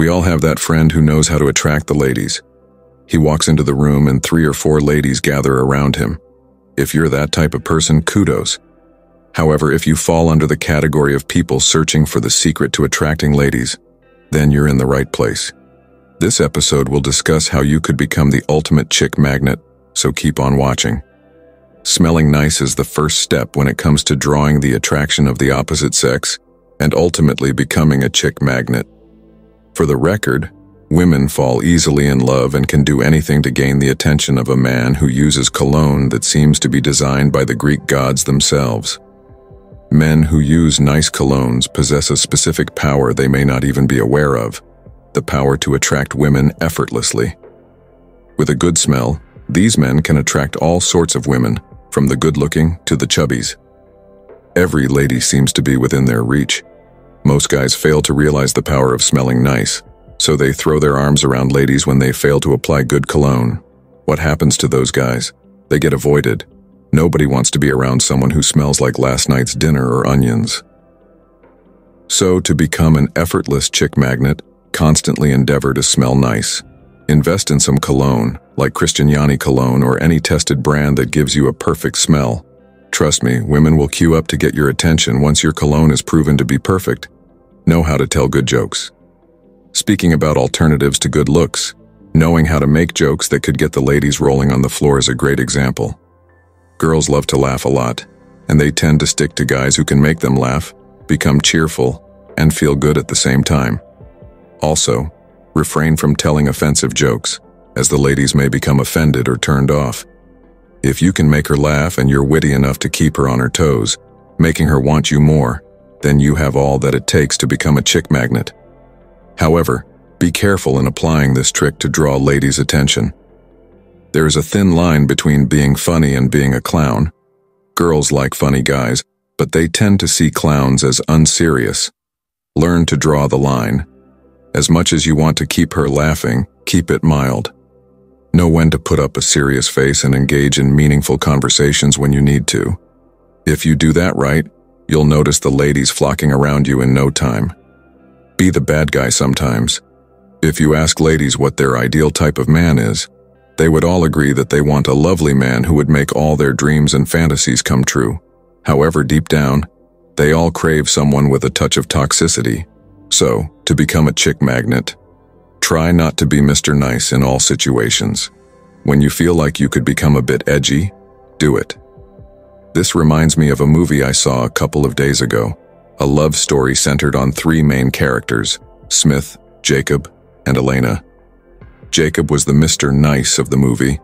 We all have that friend who knows how to attract the ladies. He walks into the room and 3 or 4 ladies gather around him. If you're that type of person, kudos. However, if you fall under the category of people searching for the secret to attracting ladies, then you're in the right place. This episode will discuss how you could become the ultimate chick magnet, so keep on watching. Smelling nice is the first step when it comes to drawing the attraction of the opposite sex and ultimately becoming a chick magnet. For the record, women fall easily in love and can do anything to gain the attention of a man who uses cologne that seems to be designed by the Greek gods themselves. Men who use nice colognes possess a specific power they may not even be aware of, the power to attract women effortlessly. With a good smell, these men can attract all sorts of women, from the good-looking to the chubbies. Every lady seems to be within their reach. Most guys fail to realize the power of smelling nice, so they throw their arms around ladies when they fail to apply good cologne. What happens to those guys? They get avoided. Nobody wants to be around someone who smells like last night's dinner or onions. So, to become an effortless chick magnet, constantly endeavor to smell nice. Invest in some cologne, like Christiani cologne or any tested brand that gives you a perfect smell. Trust me, women will queue up to get your attention once your cologne is proven to be perfect. Know how to tell good jokes. Speaking about alternatives to good looks, knowing how to make jokes that could get the ladies rolling on the floor is a great example. Girls love to laugh a lot, and they tend to stick to guys who can make them laugh, become cheerful, and feel good at the same time. Also, refrain from telling offensive jokes, as the ladies may become offended or turned off. If you can make her laugh and you're witty enough to keep her on her toes, making her want you more, then you have all that it takes to become a chick magnet. However, be careful in applying this trick to draw ladies' attention. There is a thin line between being funny and being a clown. Girls like funny guys, but they tend to see clowns as unserious. Learn to draw the line. As much as you want to keep her laughing, keep it mild. Know when to put up a serious face and engage in meaningful conversations when you need to. If you do that right, you'll notice the ladies flocking around you in no time. Be the bad guy sometimes. If you ask ladies what their ideal type of man is, they would all agree that they want a lovely man who would make all their dreams and fantasies come true. However, deep down, they all crave someone with a touch of toxicity. So, to become a chick magnet, try not to be Mr. Nice in all situations. When you feel like you could become a bit edgy, do it. This reminds me of a movie I saw a couple of days ago, a love story centered on 3 main characters, Smith, Jacob, and Elena. Jacob was the Mr. Nice of the movie,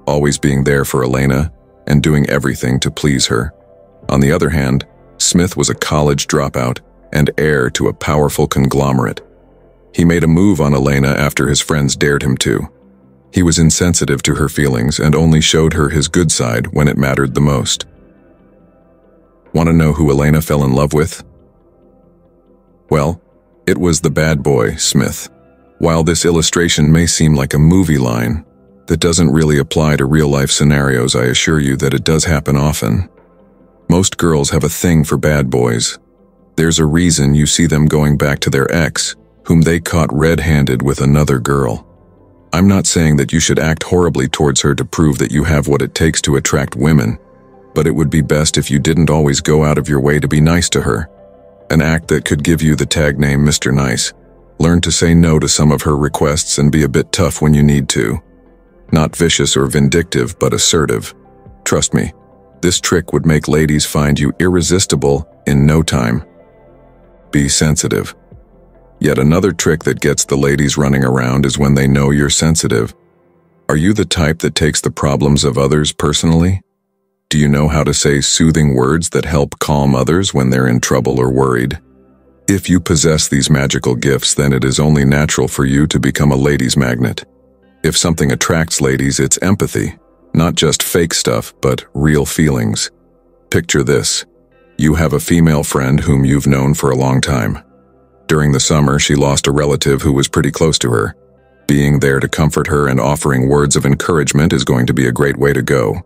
always being there for Elena and doing everything to please her. On the other hand, Smith was a college dropout and heir to a powerful conglomerate. He made a move on Elena after his friends dared him to. He was insensitive to her feelings and only showed her his good side when it mattered the most. Want to know who Elena fell in love with? Well, it was the bad boy, Smith. While this illustration may seem like a movie line, that doesn't really apply to real-life scenarios. I assure you that it does happen often. Most girls have a thing for bad boys. There's a reason you see them going back to their ex, whom they caught red-handed with another girl. I'm not saying that you should act horribly towards her to prove that you have what it takes to attract women, but it would be best if you didn't always go out of your way to be nice to her. An act that could give you the tag name Mr. Nice. Learn to say no to some of her requests and be a bit tough when you need to. Not vicious or vindictive, but assertive. Trust me, this trick would make ladies find you irresistible in no time. Be sensitive. Yet another trick that gets the ladies running around is when they know you're sensitive. Are you the type that takes the problems of others personally? Do you know how to say soothing words that help calm others when they're in trouble or worried? If you possess these magical gifts, then it is only natural for you to become a ladies' magnet. If something attracts ladies, it's empathy. Not just fake stuff, but real feelings. Picture this. You have a female friend whom you've known for a long time. During the summer, she lost a relative who was pretty close to her. Being there to comfort her and offering words of encouragement is going to be a great way to go.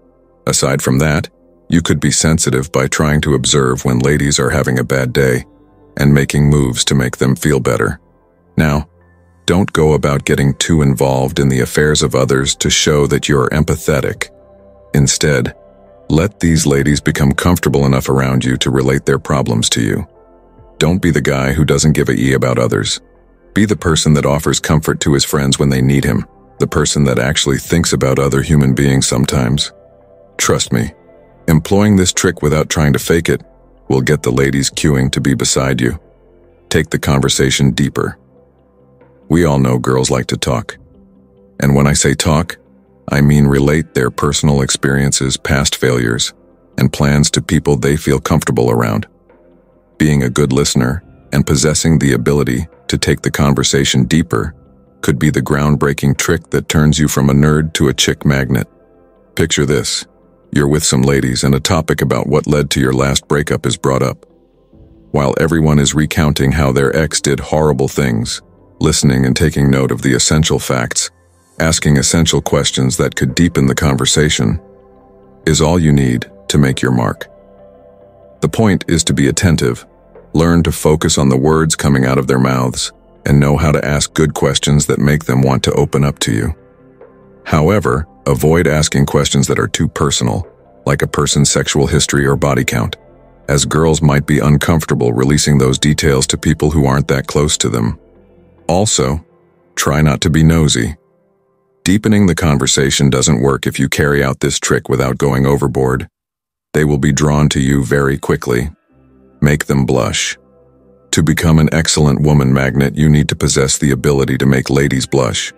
Aside from that, you could be sensitive by trying to observe when ladies are having a bad day and making moves to make them feel better. Now, Don't go about getting too involved in the affairs of others to show that you're empathetic. Instead, let these ladies become comfortable enough around you to relate their problems to you. Don't be the guy who doesn't give a E about others. Be the person that offers comfort to his friends when they need him, the person that actually thinks about other human beings sometimes. Trust me, employing this trick without trying to fake it will get the ladies queuing to be beside you. Take the conversation deeper. We all know girls like to talk. And when I say talk, I mean relate their personal experiences, past failures, and plans to people they feel comfortable around. Being a good listener and possessing the ability to take the conversation deeper could be the groundbreaking trick that turns you from a nerd to a chick magnet. Picture this. You're with some ladies and a topic about what led to your last breakup is brought up. While everyone is recounting how their ex did horrible things, listening and taking note of the essential facts, asking essential questions that could deepen the conversation, is all you need to make your mark. The point is to be attentive, learn to focus on the words coming out of their mouths, and know how to ask good questions that make them want to open up to you. However, avoid asking questions that are too personal, like a person's sexual history or body count, as girls might be uncomfortable releasing those details to people who aren't that close to them. Also, try not to be nosy. Deepening the conversation doesn't work if you carry out this trick without going overboard. They will be drawn to you very quickly. Make them blush. To become an excellent woman magnet, you need to possess the ability to make ladies blush.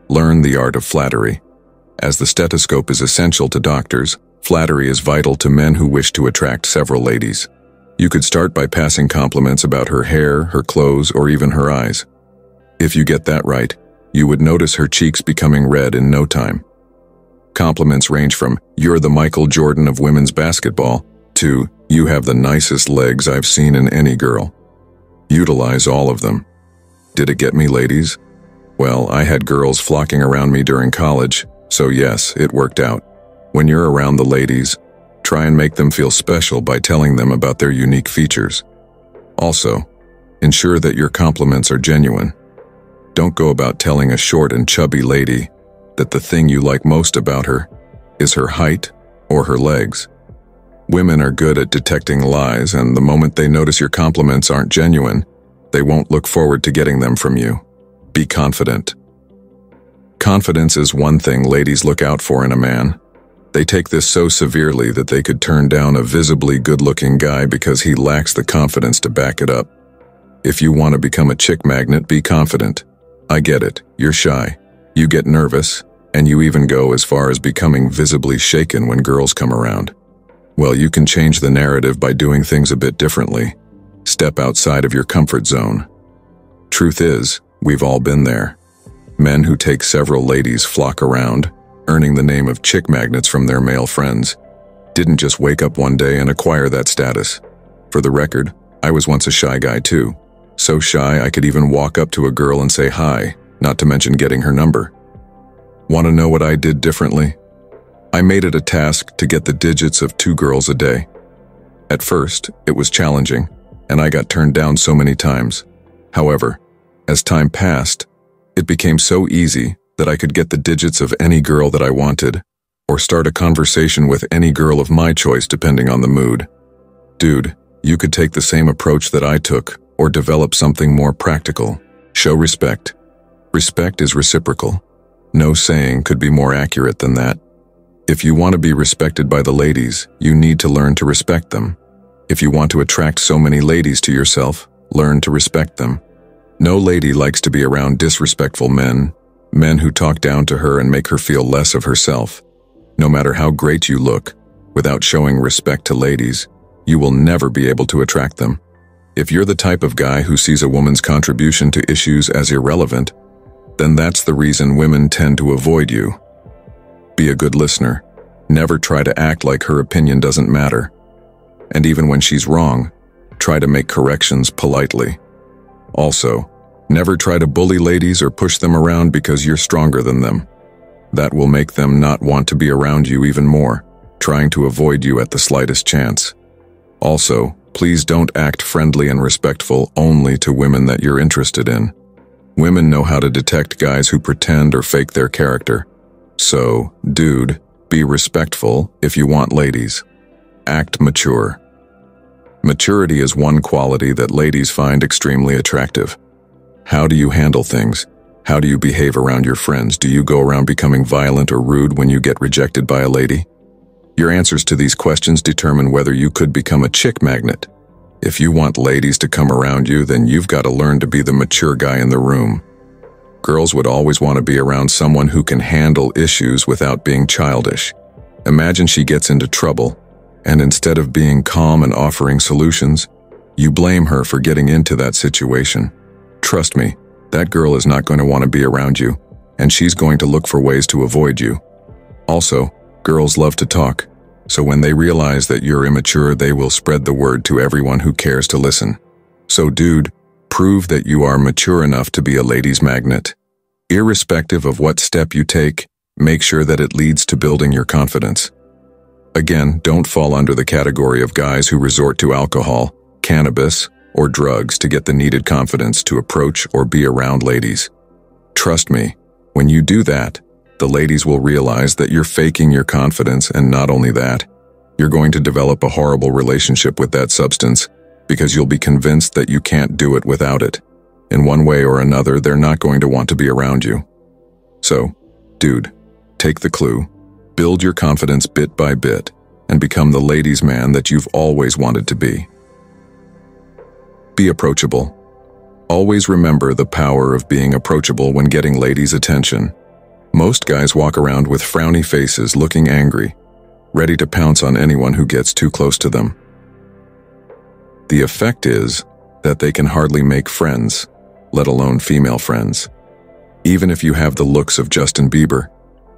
Learn the art of flattery. As the stethoscope is essential to doctors, flattery is vital to men who wish to attract several ladies. You could start by passing compliments about her hair, her clothes, or even her eyes. If you get that right, you would notice her cheeks becoming red in no time. Compliments range from, "You're the Michael Jordan of women's basketball," to, "You have the nicest legs I've seen in any girl." Utilize all of them. Did it get me, ladies? Well, I had girls flocking around me during college, so yes, it worked out. When you're around the ladies, try and make them feel special by telling them about their unique features. Also, ensure that your compliments are genuine. Don't go about telling a short and chubby lady that the thing you like most about her is her height or her legs. Women are good at detecting lies, and the moment they notice your compliments aren't genuine, they won't look forward to getting them from you. Be confident. Confidence is one thing ladies look out for in a man. They take this so severely that they could turn down a visibly good-looking guy because he lacks the confidence to back it up. If you want to become a chick magnet, be confident. I get it, you're shy. You get nervous, and you even go as far as becoming visibly shaken when girls come around. Well, you can change the narrative by doing things a bit differently. Step outside of your comfort zone. Truth is, we've all been there. Men who take several ladies flock around, earning the name of chick magnets from their male friends, didn't just wake up one day and acquire that status. For the record, I was once a shy guy too. So shy I could even walk up to a girl and say hi, not to mention getting her number. Want to know what I did differently? I made it a task to get the digits of 2 girls a day. At first, it was challenging, and I got turned down so many times. However, as time passed, it became so easy that I could get the digits of any girl that I wanted, or start a conversation with any girl of my choice depending on the mood. Dude, you could take the same approach that I took, or develop something more practical. Show respect. Respect is reciprocal. No saying could be more accurate than that. If you want to be respected by the ladies, you need to learn to respect them. If you want to attract so many ladies to yourself, learn to respect them. No lady likes to be around disrespectful men who talk down to her and make her feel less of herself. No matter how great you look, without showing respect to ladies, you will never be able to attract them. If you're the type of guy who sees a woman's contribution to issues as irrelevant, then that's the reason women tend to avoid you. Be a good listener. Never try to act like her opinion doesn't matter. And even when she's wrong, try to make corrections politely. Also, never try to bully ladies or push them around because you're stronger than them. That will make them not want to be around you even more, trying to avoid you at the slightest chance. Also, please don't act friendly and respectful only to women that you're interested in. Women know how to detect guys who pretend or fake their character. So, dude, be respectful if you want ladies. Act mature. Maturity is one quality that ladies find extremely attractive. How do you handle things? How do you behave around your friends? Do you go around becoming violent or rude when you get rejected by a lady? Your answers to these questions determine whether you could become a chick magnet. If you want ladies to come around you, then you've got to learn to be the mature guy in the room. Girls would always want to be around someone who can handle issues without being childish. Imagine she gets into trouble, and instead of being calm and offering solutions, you blame her for getting into that situation. Trust me, that girl is not going to want to be around you, and she's going to look for ways to avoid you. Also, girls love to talk, so when they realize that you're immature, they will spread the word to everyone who cares to listen. So dude, prove that you are mature enough to be a ladies' magnet. Irrespective of what step you take, make sure that it leads to building your confidence. Again, don't fall under the category of guys who resort to alcohol, cannabis, or drugs to get the needed confidence to approach or be around ladies. Trust me, when you do that, the ladies will realize that you're faking your confidence, and not only that, you're going to develop a horrible relationship with that substance because you'll be convinced that you can't do it without it. In one way or another, they're not going to want to be around you. So, dude, take the clue, build your confidence bit by bit, and become the ladies' man that you've always wanted to be. Be approachable. Always remember the power of being approachable when getting ladies' attention. Most guys walk around with frowny faces, looking angry, ready to pounce on anyone who gets too close to them. The effect is that they can hardly make friends, let alone female friends. Even if you have the looks of Justin Bieber,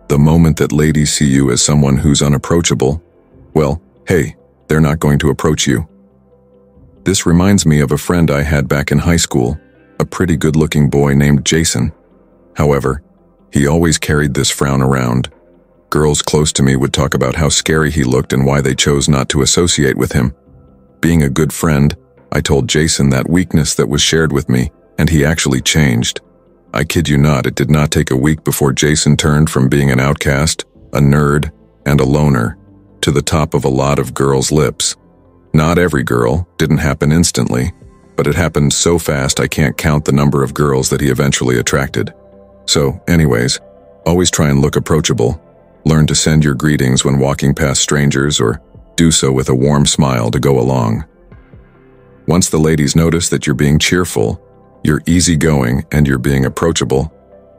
the moment that ladies see you as someone who's unapproachable, well, hey, they're not going to approach you. This reminds me of a friend I had back in high school, a pretty good-looking boy named Jason. However, he always carried this frown around. Girls close to me would talk about how scary he looked and why they chose not to associate with him. Being a good friend, I told Jason that weakness that was shared with me, and he actually changed. I kid you not, it did not take a week before Jason turned from being an outcast, a nerd, and a loner, to the top of a lot of girls' lips. Not every girl, didn't happen instantly, but it happened so fast I can't count the number of girls that he eventually attracted. So, anyways, always try and look approachable. Learn to send your greetings when walking past strangers, or do so with a warm smile to go along. Once the ladies notice that you're being cheerful, you're easygoing, and you're being approachable,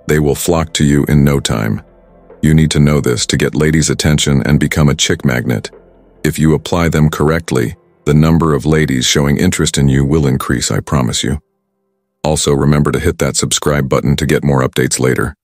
they will flock to you in no time. You need to know this to get ladies' attention and become a chick magnet. If you apply them correctly, the number of ladies showing interest in you will increase, I promise you. Also, remember to hit that subscribe button to get more updates later.